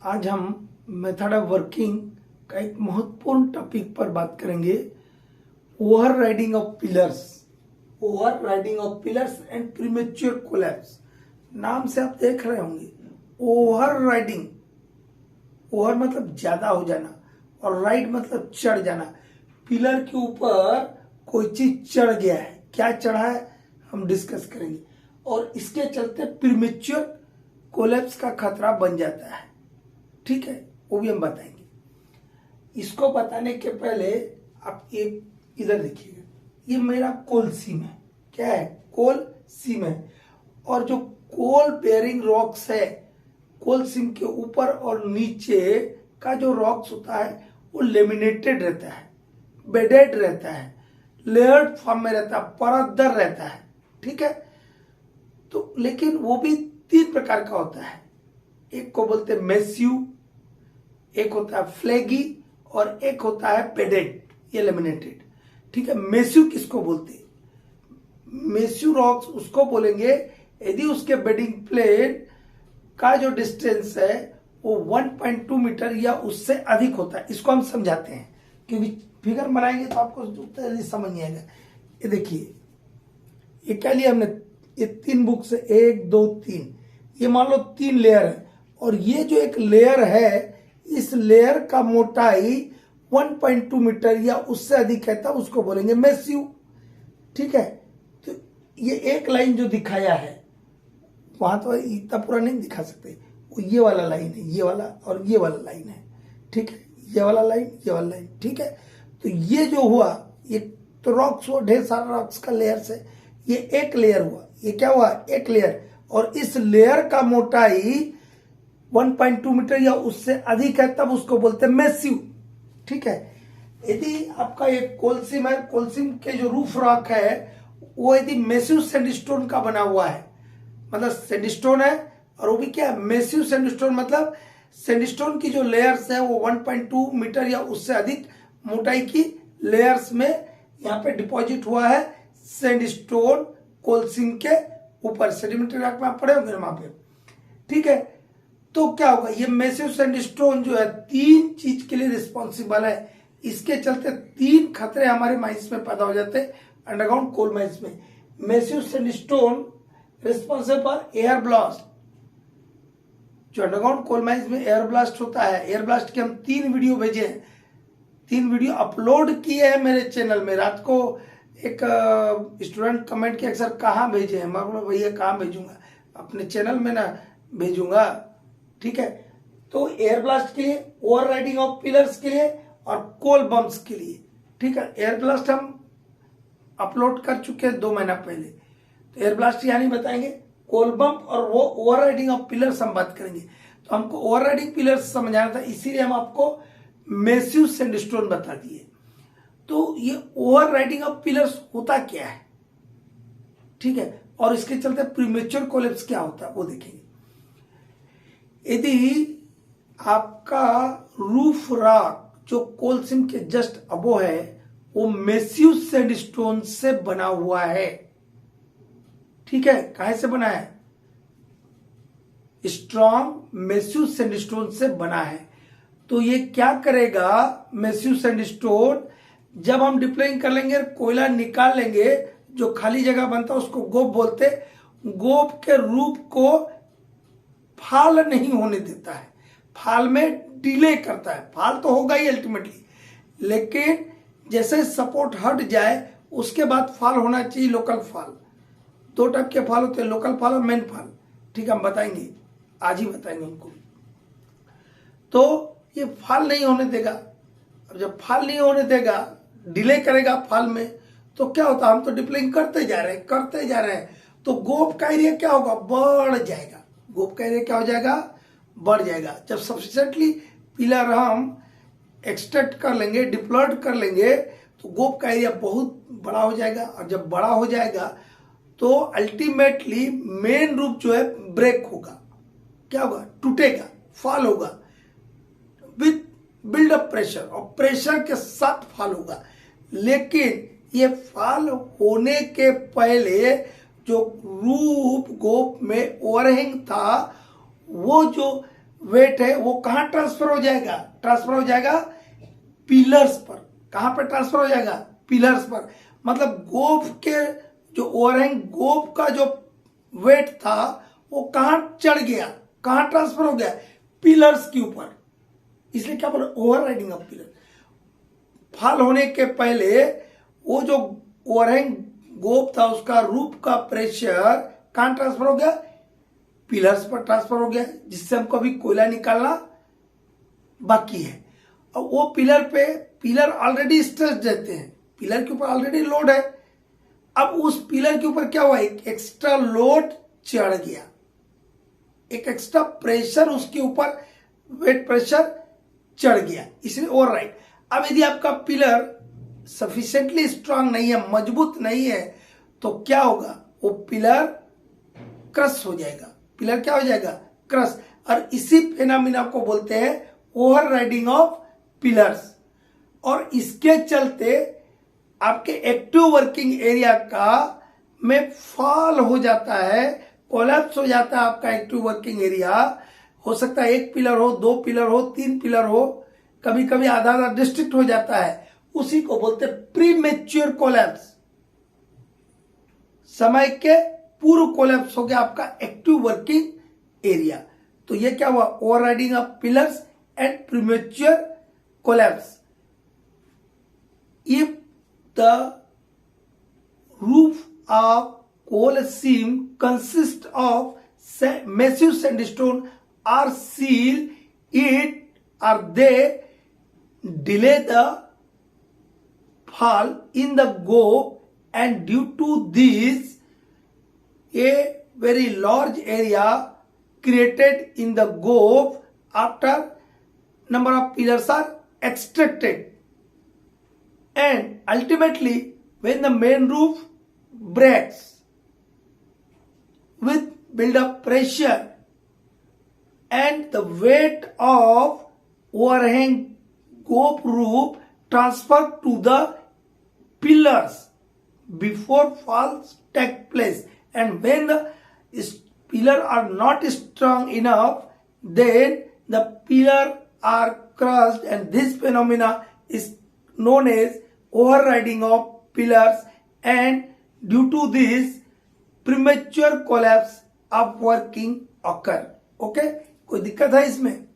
आज हम method of working का एक महत्वपूर्ण टॉपिक पर बात करेंगे, over riding of pillars and premature collapse. नाम से आप देख रहे होंगे, ओवर राइडिंग, ओवर मतलब ज्यादा हो जाना और राइड मतलब चढ़ जाना। पिलर के ऊपर कोई चीज चढ़ गया है, क्या चढ़ा है हम डिस्कस करेंगे, और इसके चलते प्रीमेच्योर कोलैप्स का खतरा बन जाता है। ठीक है, वो भी हम बताएंगे। इसको बताने के पहले आप एक इधर देखिएगा, ये मेरा कोल सीम है। क्या है? कोल सीम है। और जो कोल बेयरिंग रॉक्स है, कोल सीम के ऊपर और नीचे का जो रॉक्स होता है वो लेमिनेटेड रहता है, बेडेड रहता है, लेयर्ड फॉर्म में रहता है, परतदार रहता है। ठीक है, तो लेकिन वो भी तीन प्रकार का होता है। एक को बोलते हैं मेस्यू, एक होता है फ्लैगी और एक होता है बेडेड, ये लेमिनेटेड। ठीक है, मेस्यू किसको बोलते हैं? मेस्यू रॉक्स उसको बोलेंगे यदि उसके बेडिंग प्लेन का जो डिस्टेंस है वो 1.2 मीटर या उससे अधिक होता है। इसको हम समझाते हैं, क्योंकि फिगर बनाएंगे तो आपको जल्दी समझ नहीं आएगा। ये देखिए, ये क्या लिया हमने, ये तीन बुक से 1 2 3, ये मान लो 3 लेयर है, और ये जो एक लेयर है, इस लेयर का मोटाई 1.2 मीटर या उससे अधिक है, तब उसको बोलेंगे मेस्यू। ठीक है, तो ये एक लाइन जो दिखाया है, वहां तो इतना पूरा नहीं दिखा सकते, वो ये वाला लाइन है, ये वाला और ये वाला लाइन है। ठीक है, ये वाला लाइन, ये वाला लाइन। ठीक है, तो ये जो हुआ, ये तो रॉक्स हुआ, ढेर सारा रॉक्स का लेयर से ये एक लेयर हुआ। ये क्या हुआ? एक लेयर। और इस लेयर का मोटाई 1.2 मीटर या उससे अधिक है, तब उसको बोलते हैं मेस्यू। ठीक है, यदि आपका एक कोलसीम है, कोलसीम के जो रूफ रॉक है वो यदि मेस्यू सैंडस्टोन का बना हुआ है, मतलब सैंडस्टोन है, और वो भी क्या, मेस्यू सैंडस्टोन, मतलब सैंडस्टोन की जो लेयर्स है वो 1.2 मीटर या उससे अधिक मोटाई की लेयर्स में यहाँ पे डिपॉजिट हुआ है सैंडस्टोन कोलसीम के ऊपर। सेडिमेंट्री रॉक में आप पढ़े होंगे वहां पे। ठीक है, तो क्या होगा, ये मेसिव सैंडस्टोन जो है 3 चीज के लिए रिस्पॉन्सिबल है। इसके चलते 3 खतरे हमारे माइंस में पैदा हो जाते हैं अंडरग्राउंड कोल माइंस में। Massive sandstone responsible for air blast. जो अंडरग्राउंड कोल माइंस में एयर ब्लास्ट होता है, एयर ब्लास्ट के हम 3 वीडियो भेजे हैं, 3 वीडियो अपलोड किए हैं मेरे चैनल में। रात को एक स्टूडेंट कमेंट किया, सर कहाँ भेजे हैं? मैं बोला भैया कहाँ भेजूंगा, अपने चैनल में ना भेजूंगा। ठीक है, तो एयर ब्लास्ट के लिए, ओवर राइडिंग ऑफ पिलर्स के लिए और कोल बम्स के लिए। ठीक है, एयर ब्लास्ट हम अपलोड कर चुके हैं 2 महीना पहले, तो एयर ब्लास्ट यहाँ नहीं बताएंगे। कोल बम्प और वो ओवर राइडिंग ऑफ पिलर्स हम बात करेंगे। तो हमको ओवर राइडिंग पिलर्स समझाना था, इसीलिए हम आपको मेस्यू सैंडस्टोन बता दिए। तो ये ओवर राइडिंग ऑफ पिलर्स होता क्या है? ठीक है, और इसके चलते प्रीमेच्योर कोलैप्स क्या होता है वो देखेंगे। यदि आपका रूफ रॉक जो कोल सीम के जस्ट अबो है वो मेस्यू सैंडस्टोन से बना हुआ है। ठीक है, काहे से बना है? स्ट्रॉन्ग मेस्यू सैंडस्टोन से बना है। तो ये क्या करेगा, मेस्यू सैंडस्टोन, जब हम डिप्लॉइंग कर लेंगे, कोयला निकाल लेंगे, जो खाली जगह बनता है उसको गोप बोलते। गोप के रूप को फाल नहीं होने देता है, फाल में डिले करता है। फाल तो होगा ही अल्टीमेटली, लेकिन जैसे सपोर्ट हट जाए उसके बाद फाल होना चाहिए, लोकल फाल। 2 टाइप के फाल होते हैं, लोकल फाल और मेन फाल। ठीक है, हम बताएंगे, आज ही बताएंगे उनको। तो ये फाल नहीं होने देगा। अब जब फाल नहीं होने देगा, डिले करेगा फाल में, तो क्या होता है, हम तो डिप्लिंग करते जा रहे हैं, तो गोप का एरिया क्या होगा, बढ़ जाएगा। गोप का एरिया क्या हो जाएगा, बढ़ जाएगा। जब सफिशिएंटली पिलर हम एक्सट्रैक्ट कर लेंगे, डिप्लॉयड कर लेंगे, तो गोप का एरिया बहुत बड़ा हो जाएगा। और जब बड़ा हो जाएगा तो अल्टीमेटली मेन रूप जो है ब्रेक होगा। क्या होगा, टूटेगा, फॉल होगा विथ बिल्डअप प्रेशर, और प्रेशर के साथ फॉल होगा। लेकिन ये फॉल होने के पहले जो रूफ गोप में ओवरहैंग था, वो जो वेट है वो कहां ट्रांसफर हो जाएगा? ट्रांसफर हो जाएगा पिलर्स पर। कहां पर ट्रांसफर हो जाएगा? पिलर्स पर। मतलब गोफ के जो ओवरहैंग गोफ का जो वेट था वो कहां चढ़ गया, कहां ट्रांसफर हो गया? पिलर्स के ऊपर। इसलिए क्या बोला? Over riding of pillar. Fall होने के पहले वो जो ओवरहैंग गोफ था उसका रूफ का प्रेशर कहां ट्रांसफर हो गया? पिलर्स पर ट्रांसफर हो गया, जिससे हमको अभी कोयला निकालना बाकी है। और वो पिलर ऑलरेडी स्ट्रेस देते हैं, पिलर के ऊपर ऑलरेडी लोड है। अब उस पिलर के ऊपर क्या हुआ? एक एक्स्ट्रा लोड चढ़ गया, एक एक्स्ट्रा प्रेशर उसके ऊपर, वेट प्रेशर चढ़ गया, इसलिए ओवरराइड। अब यदि आपका पिलर सफिशिएंटली स्ट्रांग नहीं है, मजबूत नहीं है, तो क्या होगा? वो पिलर क्रश हो जाएगा। पिलर क्या हो जाएगा? क्रश। और इसी फेनोमेना को बोलते हैं ओवर राइडिंग ऑफ पिलर्स। और इसके चलते आपके एक्टिव वर्किंग एरिया का में फॉल हो जाता है, कोलैप्स हो जाता है आपका एक्टिव वर्किंग एरिया। हो सकता है 1 पिलर हो, 2 पिलर हो, 3 पिलर हो, कभी कभी आधा आधा डिस्ट्रिक्ट हो जाता है। उसी को बोलते हैं प्रीमेच्योर कोलैप्स। समय के पूर्व कोलैप्स हो गया आपका एक्टिव वर्किंग एरिया। तो ये क्या हुआ? Overriding of pillars and premature collapse. If the roof of coal seam consists of massive sandstone or seal it, or they delay the fall in the gope, and due to this a very large area created in the gope after number of pillars are extracted, and ultimately when the main roof breaks with build-up pressure and the weight of overhang gope roof transfer to the pillars before falls take place, and when the pillar are not strong enough, then the pillar are crushed, and this phenomena is known as overriding of pillars, and due to this premature collapse of working occur. Okay, कोई दिक्कत है इसमें?